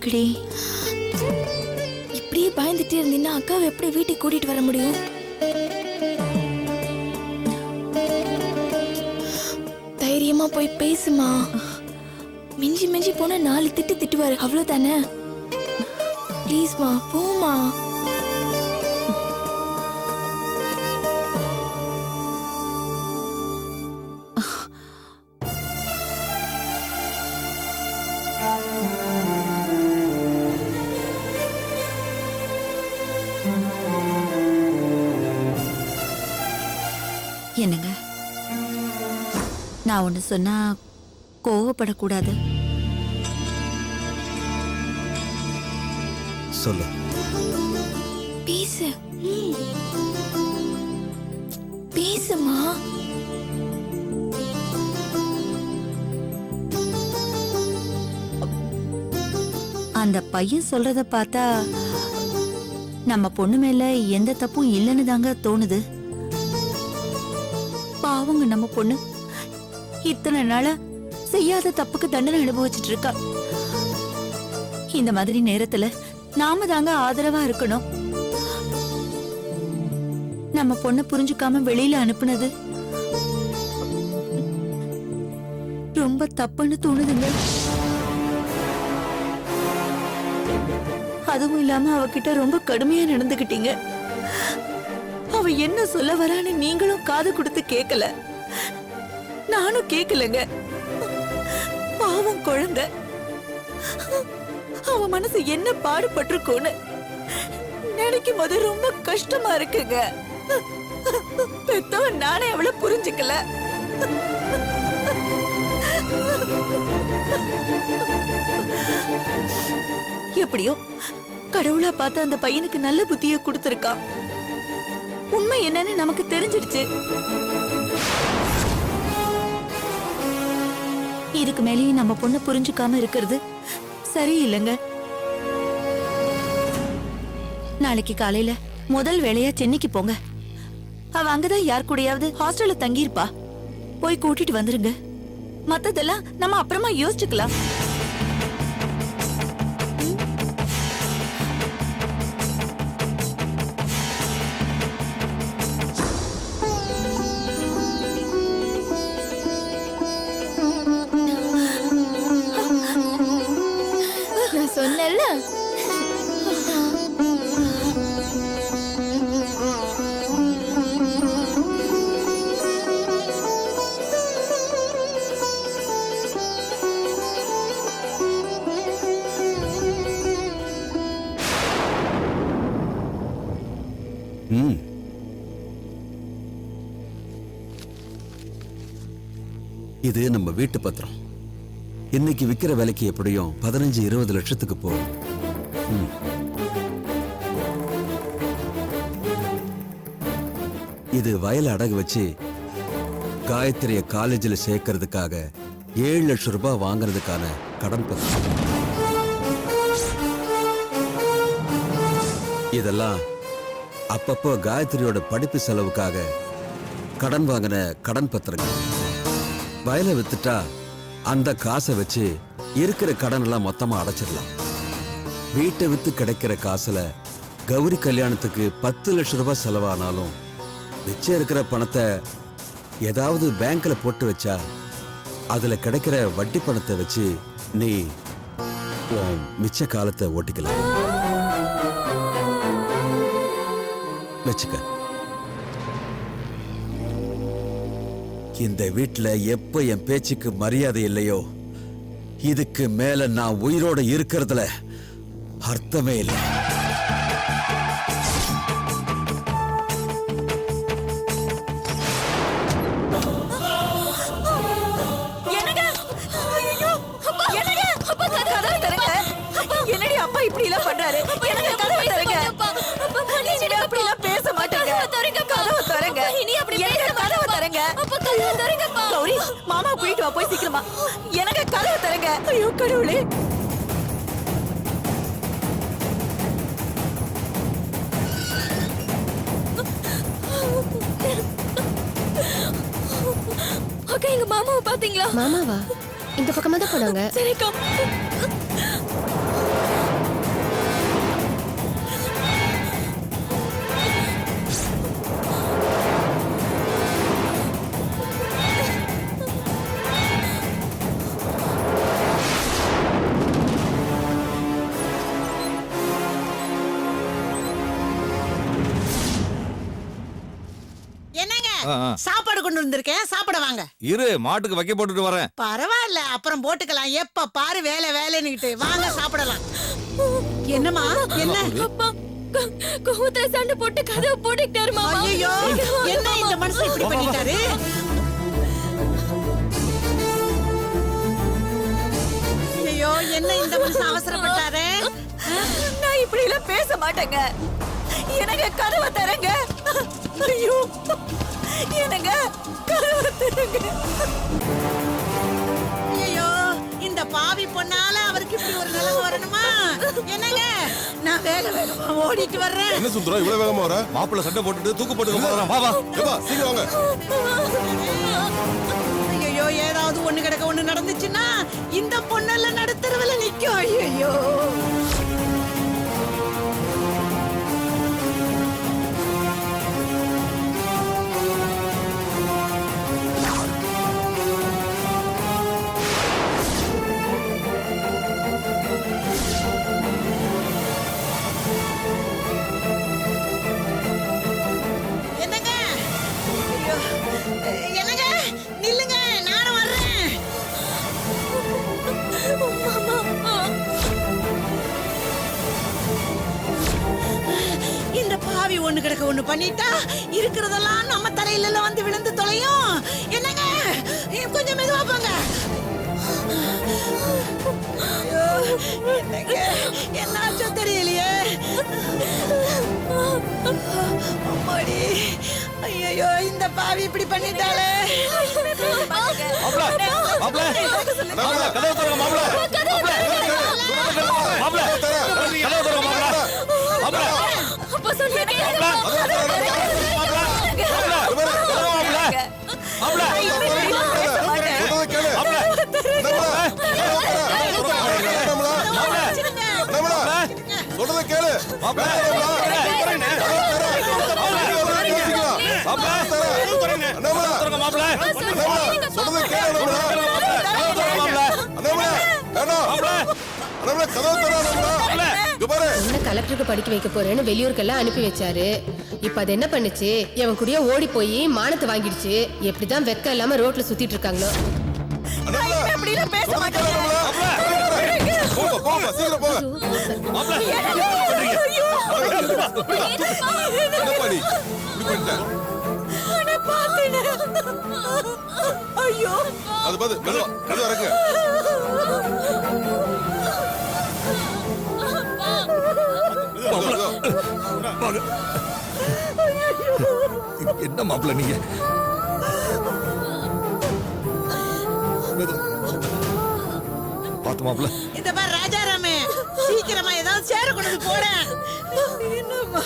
இருக்குடி. இப்படியே பயந்துட்டே இருந்தீங்கன்னா அக்காவை எப்படி வீட்டுக்கு கூட்டிட்டு வர முடியும்? தைரியமா போய் பேசுமா. மிஞ்சி மிஞ்சி போனா 4 திட்டு திட்டுவாரு, அவ்வளவுதானே. ப்ளீஸ்மா போமா. என்னங்க, நான் ஒண்ணு சொன்னா கோவப்படக்கூடாது. சொல்லு. பேசு. பேசுமா. அந்த பையன் சொல்றத பார்த்தா நம்ம பொண்ணு மேல எந்த தப்பும் இல்லைன்னு தாங்க தோணுது. பாவங்க நம்ம பொண்ணு இத்தனை நாளா செய்யாத தப்புக்கு தண்டனை அனுபவிச்சுட்டு இருக்கா. இந்த மாதிரி நேரத்துல நாம தாங்க ஆதரவா இருக்கணும். நம்ம பொண்ணை புரிஞ்சுக்காம வெளியில அனுப்புனது ரொம்ப தப்புன்னு தோணுதுங்க. அதுவும் இல்லாம அவகிட்ட ரொம்ப கடுமையா நடந்துகிட்டீங்க. அவ என்ன சொல்ல வரான்னு நீங்களும் காது கொடுத்து கேட்கல, நானும் கேட்கலங்க. பாவம் குழந்தை, அவ மனசு என்ன பாடுபட்டிருக்கோன்னு நினைக்கும் போது ரொம்ப கஷ்டமா இருக்குங்க. பெத்தவன் நானே அவளை புரிஞ்சுக்கல. எப்படியோ கடவுளா பார்த்து அந்த பையனுக்கு நல்ல புத்திய கொடுத்திருக்கான். உண்மை என்னன்னு நமக்கு தெரிஞ்சிடுச்சு. இதுக்கு மேலேயும் நம்ம பொண்ணு புரிஞ்சுக்காம இருக்கிறது சரியில்லைங்க. நாளைக்கு காலையில முதல் வேலையா சென்னைக்கு போங்க. அவ அங்கதான் யார் கூடயாவது ஹாஸ்டல்ல தங்கியிருப்பா. போய் கூட்டிட்டு வந்துருங்க. மத்ததெல்லாம் நம்ம அப்புறமா யோசிச்சுக்கலாம். நான் சொன்னேன்ல. இது நம்ம வீட்டு பத்திரம். இன்னைக்கு விக்கிற விலைக்கு எப்படியும் 15-20 லட்சத்துக்கு போகும். இது வயல அடகு வச்சு காயத்ரிய காலேஜில் சேர்க்கறதுக்காக 7 லட்சம் ரூபாய் வாங்குறதுக்கான கடன் பத்திரம். இதெல்லாம் அப்பப்போ காயத்ரியோட படிப்பு செலவுக்காக கடன் வாங்கின கடன் பத்திரங்கள். வயலை வித்துட்டா அந்த காசை வச்சு இருக்கிற கடன் எல்லாம் மொத்தமா அடைச்சிடலாம். வீட்டை வித்து கிடைக்கிற காசுல கௌரி கல்யாணத்துக்கு 10 லட்சம் ரூபாய் செலவானாலும் மிச்சம் இருக்கிற பணத்தை ஏதாவது பேங்க்ல போட்டு வச்சா அதுல கிடைக்கிற வட்டி பணத்தை வச்சு நீ மிச்ச காலத்தை ஓட்டிக்கலாம். வச்சுக்க. இந்த வீட்டுல எப்ப என் பேச்சுக்கு மரியாதை இல்லையோ இதுக்கு மேல நான் உயிரோட இருக்கிறதுல அர்த்தமே இல்லை. மாமா கூட்டிட்டு வா, போய் சீக்கிரமா. எனக்கு கதவை தரங்க. ஐயோ கடவுளே. அக்கா, எங்க மாமாவை பாத்தீங்களா? மாமாவா? இந்த பக்கமா தான் போனாங்க. சரிக்கா. சாப்பாடு கொண்டு வந்திருக்கேன், சாப்பிட வாங்க. இரு, மாட்டுக்கு வைக்க போட்டுட்டு வரேன். பரவாயில்ல, அப்புறம் போட்டுக்கலாம். எப்ப பாரு வேலை வேலைன்னுகிட்டு. வாங்க சாப்பிடலாம். என்னம்மா என்ன? அப்பா கோவத்துல சண்டை போட்டு கதவை போட்டுக்கிட்டாரு மாமா. ஐயோ, என்ன இந்த மனுஷன் இப்படி பண்ணிட்டாரு? ஐயோ, என்ன இந்த மனுஷன் அவசரப்பட்டாரு? நான் இப்படி எல்லாம் பேச மாட்டேங்க. எனக்கு கதவை தரங்க. ஐயோ, எனக்கு கதவை தரங்க. ஐயோ, இந்த பாவி பொண்ணால அவருக்கு இப்படி ஒரு நிலைமை வரணுமா? என்னங்க, நான் வேக வேகமா ஓடிட்டு வர்றேன். என்ன சுந்தரம் இவ்வளவு வேகமா வர? மாப்பிள்ள சண்டை போட்டுட்டு தூக்கு போட்டுக்க போறான். வா வா. ஏப்பா சீக்கிரம் வாங்க. ஐயோ, ஏதாவது ஒண்ணு கிடக்க ஒண்ணு நடந்துச்சுன்னா இந்த பொண்ணெல்லாம் நடுத்தரவுல நிக்கும். ஐயோ, என்னங்க? ஐயோ, என்னங்க? நில்லுங்க, நானும் வர்றேன். இந்த பாவி ஒண்ணு கிடக்க ஒண்ணு பண்ணிட்டா இருக்கிறதெல்லாம் நம்ம தலையில எல்லாம் வந்து விழுந்து தொலையும். என்னங்க, கொஞ்சம் மெதுவா போங்க. ஐயோ, என்னங்க, என்னாச்சோ தெரியலையே. அம்மாடி, ஐயோ, இந்த பாவி இப்படி பண்ணிட்டாளே. மாப்பிள்ள, மாப்பிள்ள, மாப்பிள்ள, கதவை திறங்க மாப்பிள்ள. மாப்பிள்ள, கதவை திறங்க மாப்பிள்ள. மாப்பிள்ள, அப்பா சொன்னா கேளுங்க. சொல்றத கேளு. சொல்றத கேளு. என்ன கலெக்டருக்கு படிக்க வைக்க போறேன்னு வெளியூருக்கெல்லாம் அனுப்பி வச்சாரு. இப்ப அது என்ன பண்ணுச்சு? எவன் கூடயே ஓடி போய் மானத்தை வாங்கிடுச்சு. எப்படிதான் வெக்கம் இல்லாம ரோட்ல சுத்திட்டு இருக்காங்களோ. அப்படி எல்லாம் பேச மாட்டேங்க. சீக்கிரம் போங்க. ஐயோ, அது பாத்து மெதுவா மெதுவா இறக்கு. என்ன மாப்பிள்ள நீங்க? பாத்து மாப்பிள்ள. இந்த பாரு ராஜாராமே, சீக்கிரமா ஏதாவது சேர கொண்டு வந்து போட. என்னம்மா?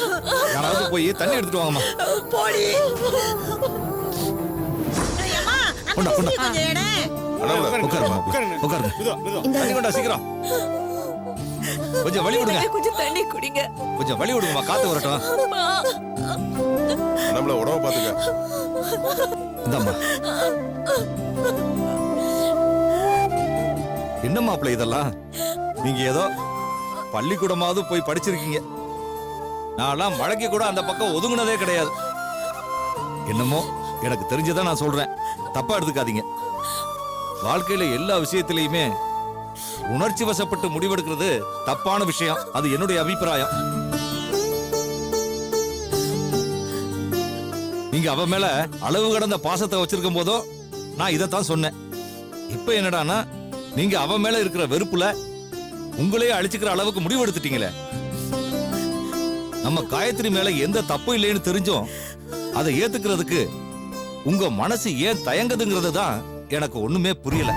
யாராவது போய் தண்ணி எடுத்துட்டு வாங்கம்மா. போடி. ஐயம்மா, அங்க சீ கொஞ்சம் எடு. உட்காருமா, உட்காருங்க. தண்ணி கொண்டா சீக்கிரம். கொஞ்சம் வழி விடுங்க. கொஞ்சம் தண்ணி குடிங்க. கொஞ்சம் வழி விடுங்கம்மா, காத்து வரட்டும். நம்மள உடம்ப பாத்துக்க. இந்தாம்மா. என்ன மாப்பிள்ள இதெல்லாம்? நீங்க ஏதோ பள்ளிக்கூடமாவது போய் படிச்சிருக்கீங்க. நான்லாம் மழைக்கு கூட அந்த பக்கம் ஒதுங்குனதே கிடையாது. என்னமோ எனக்கு தெரிஞ்சதை நான் சொல்றேன், தப்பா எடுத்துக்காதீங்க. வாழ்க்கையில எல்லா விஷயத்திலையுமே உணர்ச்சி வசப்பட்டு முடிவெடுக்கிறது தப்பான விஷயம். அது என்னுடைய அபிப்பிராயம். நீங்க அவ மேல அளவு கடந்த பாசத்தை வச்சிருக்கும் போதோ நான் இதைத்தான் சொன்னேன். இப்ப என்னடானா நீங்க அவ மேல இருக்கிற வெறுப்புல உங்களையே அழிச்சுக்கிற அளவுக்கு முடிவெடுத்துட்டீங்களே. நம்ம காயத்ரி மேல எந்த தப்பும் இல்லைன்னு தெரிஞ்சும் அதை ஏத்துக்கிறதுக்கு உங்க மனசு ஏன் தயங்குதுங்கிறது தான் எனக்கு ஒண்ணுமே புரியல.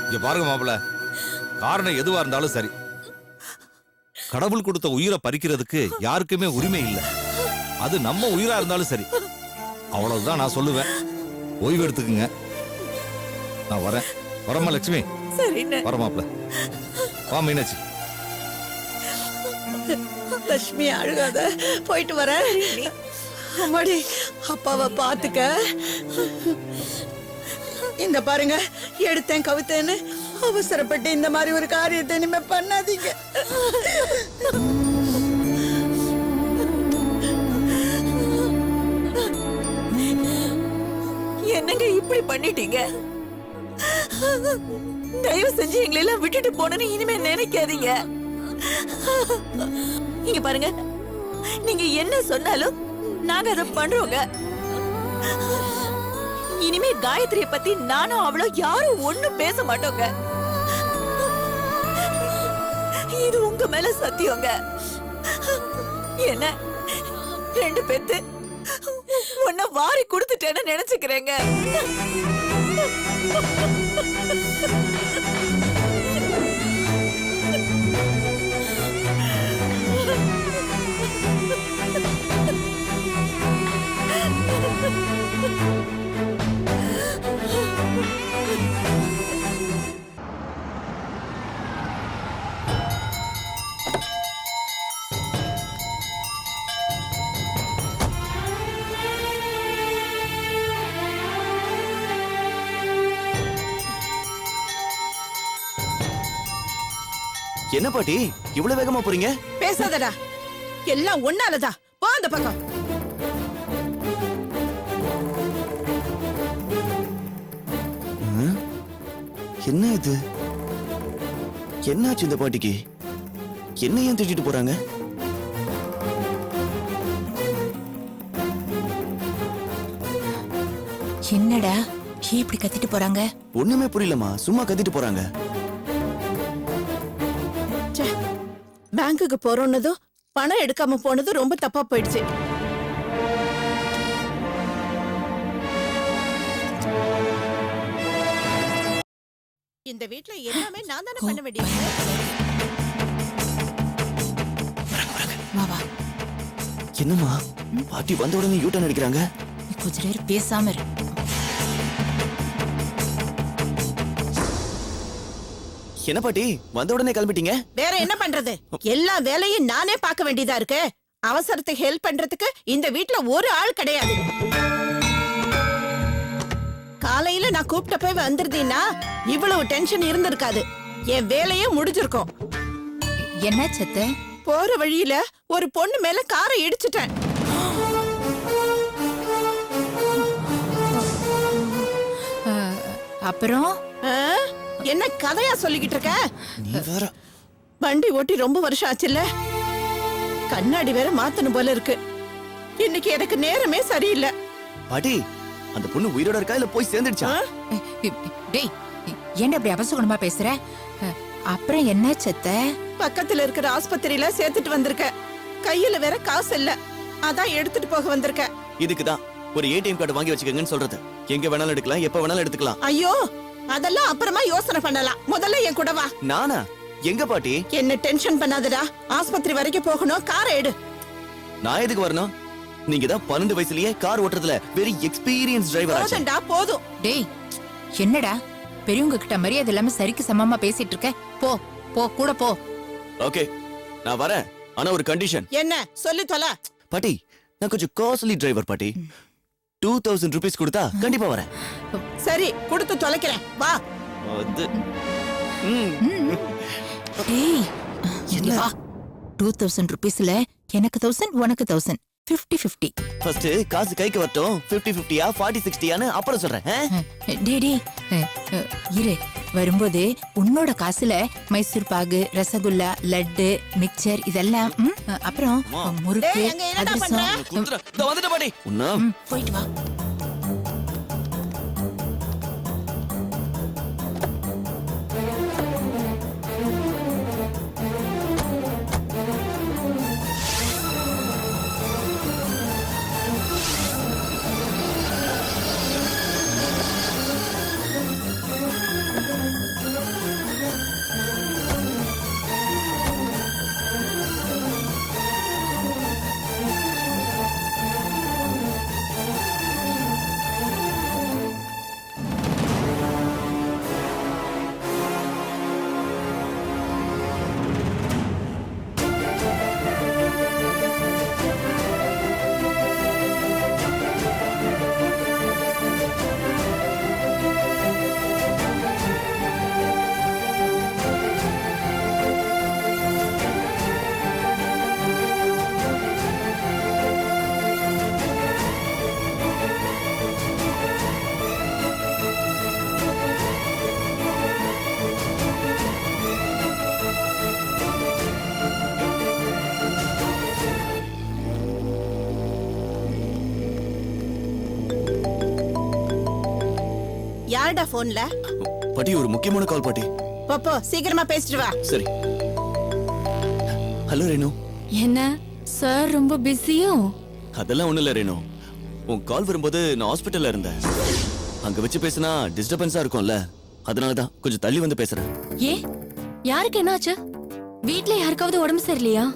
இங்க பாருங்க மாப்பிள்ள, காரணம் எதுவா இருந்தாலும் சரி, கடவுள் கொடுத்த உயிரை பறிக்கிறதுக்கு யாருக்குமே உரிமை இல்லை. அது நம்ம உயிரா இருந்தாலும் சரி. அவ்வளவுதான் நான் சொல்லுவேன். ஓய்வு எடுத்துக்குங்க. நான் வரேன். வரமா லட்சுமி? சரிண்ணே. வரமாப்ல. வா மீனாட்சி. லட்சுமி அழுகாத, போயிட்டு வர. அம்மாடி, அப்பாவை பாத்துக்க. இந்த பாருங்க, எடுத்தேன் கவித்தேன்னு அவசரப்பட்டு இந்த மாதிரி ஒரு காரியத்தை இனிமே பண்ணாதீங்க. என்னங்க இப்படி பண்ணிட்டீங்க? தயவு செஞ்சு எங்களை எல்லாம் விட்டுட்டு போனேன்னு இனிமே நினைக்காதீங்க. இங்க பாருங்க, நீங்க என்ன சொன்னாலும் நாங்க அதை பண்றோங்க. இனிமே காயத்ரிய பத்தி நானும் அவளோ யாரும் ஒண்ணும் பேச மாட்டோங்க. இது உங்க மேல சத்தியங்க. என்ன 2 பேத்து உன்னை வாரி கொடுத்துட்டேன்னு நினைச்சுக்கிறேங்க. என்ன பாட்டி இவ்வளவு வேகமா போறீங்க? பேசாதடா, எல்லாம் ஒன்னாலதா. போ அந்த பக்கம். என்ன இது? என்னாச்சு இந்த பாட்டிக்கு? என்ன ஏன் திட்டிட்டு போறாங்க? என்னடா ஏன் இப்படி கத்திட்டு போறாங்க? ஒண்ணுமே புரியலமா, சும்மா கத்திட்டு போறாங்க. பேங்குக்கு போறோன்னதும் பணம் எடுக்காம போனது ரொம்ப தப்பா போயிடுச்சு. இந்த வீட்ல எல்லாமே நான் தானே பண்ண வேண்டியது. வா வா, என்னம்மா பாட்டி வந்த உடனே யூட்டன் அடிக்கிறாங்க? நீ கொஞ்ச நேரம் பேசாம இரு. என்ன பாட்டி வந்த உடனே கிளம்பிட்டீங்க? வேற என்ன பண்றது? எல்லா வேலையும் நானே பார்க்க வேண்டியதா இருக்கு. அவசரத்துக்கு ஹெல்ப் பண்றதுக்கு இந்த வீட்ல ஒரு ஆள் கிடையாது. காலையில நான் கூப்பிட்ட போய் வந்திருந்தீன்னா இவ்வளவு டென்ஷன் இருந்திருக்காது. என் வேலையே முடிஞ்சிருக்கும். என்ன சத்த? போற வழியில ஒரு பொண்ணு மேல காரை இடிச்சிட்டேன். அப்புறம் ஆ? என்ன கதையா சொல்லிக்கிட்டு இருக்க? நீ வேற. வண்டி ஓட்டி ரொம்ப வருஷம் ஆச்சுல்ல, கண்ணாடி வேற மாத்தணும் போல இருக்கு. இன்னைக்கு எனக்கு நேரமே சரியில்லை. பாட்டி அந்த பொண்ணு உயிரோட இருக்கா இல்ல போய் சேர்ந்துடுச்சா? ஆ? டேய், ஏன்டா இப்படி அபசகுணமா பேசுற? அப்புறம் என்ன சத்த? பக்கத்துல இருக்கிற ஆஸ்பத்திரியில சேர்த்துட்டு வந்திருக்க. கையில வேற காசு இல்ல, அதான் எடுத்துட்டு போக வந்திருக்க. இதுக்குதான் ஒரு ஏடிஎம் கார்டு வாங்கி வச்சுக்கங்கன்னு சொல்றது. எங்க வேணாலும் எடுக்கலாம், எப்ப வேணாலும் எடுத்துக்கலாம். ஐயோ, அதெல்லாம் அப்புறமா யோசனை பண்ணலாம். முதல்ல என் கூட வா. நானா? எங்க பாட்டி? என்ன டென்ஷன் பண்ணாதடா. ஆஸ்பத்திரி வரைக்கும் போகணும், காரை எடு. நான் எதுக்கு வரணும்? நீங்க தான் 12 வயசுலயே கார் ஓட்டுறதுல வெரி எக்ஸ்பீரியன்ஸ் டிரைவர் ஆச்சு. போதும்டா, போதும். டேய், என்னடா பெரியவங்க கிட்ட மரியாதை இல்லாம சரிக்கு சமமா பேசிட்டு இருக்க? போ போ, கூட போ. ஓகே, நான் வரேன். ஆனா ஒரு கண்டிஷன். என்ன சொல்லி தொலை. பாட்டி நான் கொஞ்சம் காஸ்ட்லி டிரைவர் பாட்டி. 2000 rupees கொடுத்தா கண்டிப்பா வரேன். சரி, கொடுத்து தொலைக்கிறேன், வா. அது டேய், என்ன? வா. 2000 rupeesல எனக்கு 1000, உனக்கு 1000, 50-50. ஃபர்ஸ்ட் காசு கைக்கு வரட்டும். 50-50யா 40-60யான்னு அப்புறம் சொல்றேன். டேய், இரு. வரும்போது உன்னோட காசுல மைசூர் பாகு, ரசகுல்லா, லட்டு, மிக்சர் இதெல்லாம், அப்புறம் முறுக்கு, டேய், அங்க என்னடா பண்ற? அதிரசம். வந்துட்ட பாட்டி. உன்னா போயிட்டு வா. என்னடா போன்ல? பாட்டி ஒரு முக்கியமான கால் பாட்டி. போ சீக்கிரமா பேசிட்டு வா. சரி. ஹலோ ரேணு. என்ன சார் ரொம்ப பிஸியோ? அதெல்லாம் ஒண்ணு இல்ல ரேணு. உன் கால் வரும்போது நான் ஹாஸ்பிட்டல்ல இருந்தேன். அங்க வச்சு பேசினா டிஸ்டர்பன்ஸா இருக்கும்ல, அதனாலதான் கொஞ்சம் தள்ளி வந்து பேசுறேன். ஏ யாருக்கு என்னாச்சு? வீட்ல யாருக்காவது உடம்பு சரியில்லையா?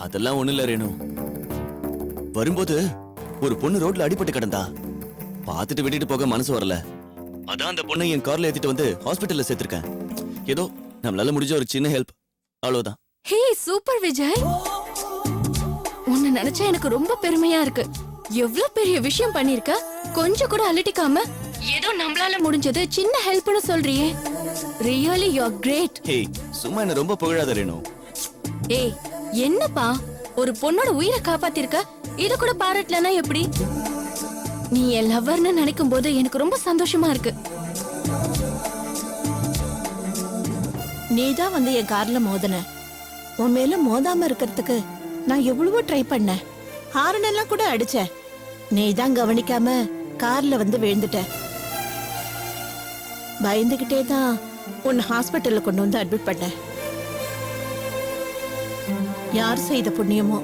அதெல்லாம் ஒண்ணு இல்ல ரேணு. வரும்போது ஒரு பொண்ணு ரோட்ல அடிபட்டு கிடந்தா. பார்த்துட்டு விட்டுட்டு போக மனசு வரல. அதான் அந்த பொண்ணை என் கார்ல ஏத்திட்டு வந்து ஹாஸ்பிட்டல்ல சேர்த்திருக்கேன். ஏதோ நம்மளால முடிஞ்ச ஒரு சின்ன ஹெல்ப், அவ்வளவுதான். ஹே சூப்பர் விஜய், உன்னை நினைச்சா எனக்கு ரொம்ப பெருமையா இருக்கு. எவ்வளவு பெரிய விஷயம் பண்ணிருக்க, கொஞ்சம் கூட அலட்டிக்காம ஏதோ நம்மளால முடிஞ்சது சின்ன ஹெல்ப்னு சொல்றியே. Really you are great. Hey சும்மா என்ன ரொம்ப புகழாத ரேணு. ஏய் என்னப்பா, ஒரு பொண்ணோட உயிரை காப்பாத்திருக்க, இத கூட பாராட்டலனா எப்படி? நீ என் லவ்வர்னு நினைக்கும் போது எனக்கு ரொம்ப சந்தோஷமா இருக்கு. நீதான் வந்து என் கார்ல மோதன. உன் மேல மோதாம இருக்கிறதுக்கு நான் எவ்வளவோ ட்ரை பண்ணேன். ஹாரன் எல்லாம் கூட அடிச்சேன். நீதான் கவனிக்காம கார்ல வந்து விழுந்துட்ட. பயந்துகிட்டே தான் உன்னை ஹாஸ்பிட்டல்ல கொண்டு வந்து அட்மிட் பண்ண. யார் செய்த புண்ணியமோ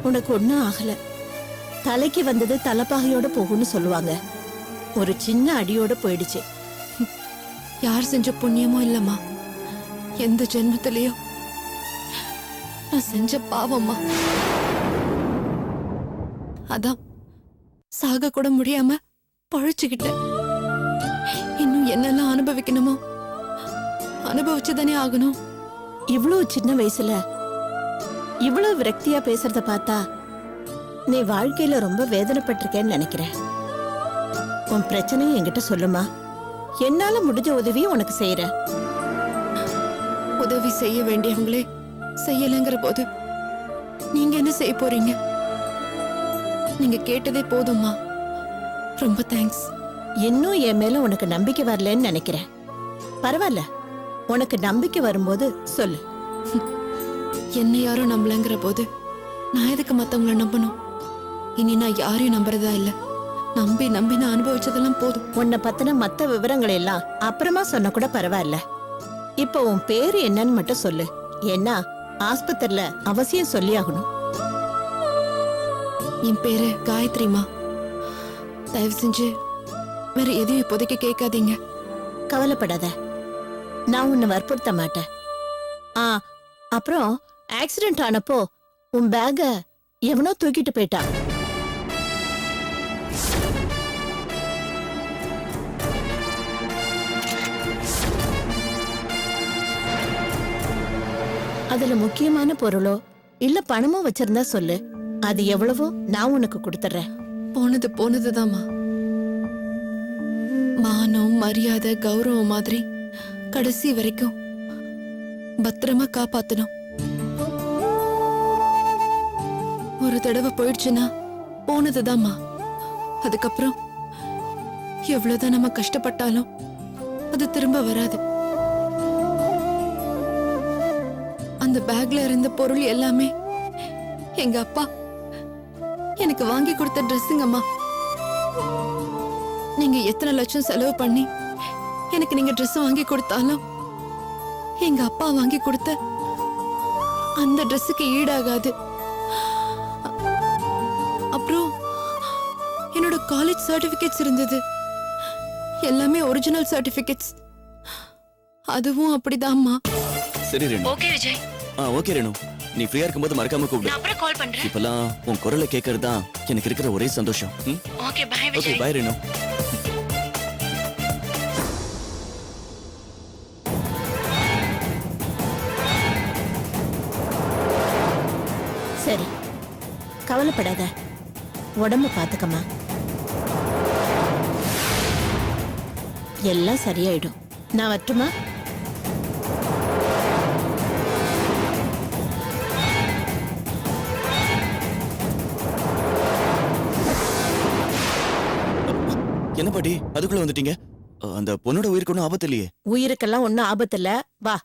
உனக்கு ஒண்ணும் ஆகல. தலைக்கு வந்தது தலைப்பாகையோட போகும்னு சொல்லுவாங்க. ஒரு சின்ன அடியோட போயிடுச்சு. யார் செஞ்ச புண்ணியமோ இல்லம்மா, எந்த ஜென்மத்திலயோ நான் செஞ்ச பாவம்மா. அதான் சாக கூட முடியாம பழச்சுக்கிட்டேன். இன்னும் என்னெல்லாம் அனுபவிக்கணுமோ அனுபவிச்சுதானே ஆகணும். இவ்வளவு சின்ன வயசுல இவ்வளவு விரக்தியா பேசுறத பார்த்தா நீ வாழ்க்கையில ரொம்ப வேதனைப்பட்டிருக்கேன்னு நினைக்கிறேன். உன் பிரச்சனையை என்கிட்ட சொல்லுமா, என்னால முடிஞ்ச உதவியை உனக்கு செய்யறேன். உதவி செய்ய வேண்டியவங்களே செய்யலைங்கிற போது நீங்க என்ன செய்ய போறீங்க? நீங்க கேட்டதே போதும்மா. ரொம்ப தேங்க்ஸ். இன்னும் என் மேல உனக்கு நம்பிக்கை வரலன்னு நினைக்கிறேன். பரவாயில்ல, உனக்கு நம்பிக்கை வரும்போது சொல்லு. என்ன யாரும் நம்பலங்கிற போது நான் எதுக்கு மத்தவங்கள நம்பணும்? இனி நான் யாரையும் நம்புறதா இல்ல. நம்பி நம்பி நான் அனுபவிச்சதெல்லாம் போதும். உன்னை பத்தின மத்த விவரங்கள் எல்லாம் அப்புறமா சொன்ன கூட பரவாயில்ல. இப்ப உன் பேரு என்னன்னு மட்டும் சொல்லு. ஏன்னா ஆஸ்பத்திரியில அவசியம் சொல்லி ஆகணும். என் பேரு காயத்ரிமா. தயவு செஞ்சு வேற எதையும் இப்போதைக்கு கேட்காதீங்க. கவலைப்படாத, நான் உன்னை வற்புறுத்த மாட்டேன். அப்புறம் ஆக்சிடென்ட் ஆனப்போ உன் பேக எவனோ தூக்கிட்டு போயிட்டான். அதுல முக்கியமான பொருளோ இல்ல பணமோ வச்சிருந்தா சொல்லு. அது எவ்வளவோ நான் உனக்கு கொடுத்துறேன். போனது போனதுதாம்மா. மானம் மரியாதை கௌரவம் மாதிரி கடைசி வரைக்கும் பத்திரமா காப்பாத்தணும். ஒரு தடவை போயிடுச்சுன்னா போனதுதாம்மா. அதுக்கப்புறம் எவ்வளவுதான் நம்ம கஷ்டப்பட்டாலும் அது திரும்ப வராது. அந்த பேக்ல இருந்த பொருள் எல்லாமே எங்க அப்பா எனக்கு வாங்கி கொடுத்த ட்ரெஸ்ஸுங்க அம்மா. நீங்க எத்தனை லட்சம் செலவு பண்ணி எனக்கு நீங்க ட்ரெஸ் வாங்கி கொடுத்தாலும் எங்க அப்பா வாங்கி கொடுத்த அந்த ட்ரெஸ்ஸுக்கு ஈடாகாது. அப்புறம் என்னோட காலேஜ் சர்டிபிகேட்ஸ் இருந்தது, எல்லாமே ஒரிஜினல் சர்டிபிகேட்ஸ். அதுவும் அப்படிதான்மா. சரி ரேணு. ஓகே விஜய். ஓகே ரேணு, நீ ஃப்ரீயா இருக்கும்போது மறக்காம கூப்பிடு. அப்புறம் கால் பண்றேன். இப்பெல்லாம் உன் குரலை கேட்கறது தான் எனக்கு இருக்கிற ஒரே சந்தோஷம். Okay bye okay Vijay. Bye Renu. சரி, கவலைப்படாத, உடம்ப பாத்துக்கமா. எல்லாம் சரியாயிடும். நான் வரட்டுமா? என்ன பாட்டி அதுக்குள்ள வந்துட்டீங்க? அந்த பொண்ணோட உயிருக்கு ஒன்றும் ஆபத்து இல்லையே? உயிருக்கெல்லாம் ஒன்னும் ஆபத்து இல்ல. வா.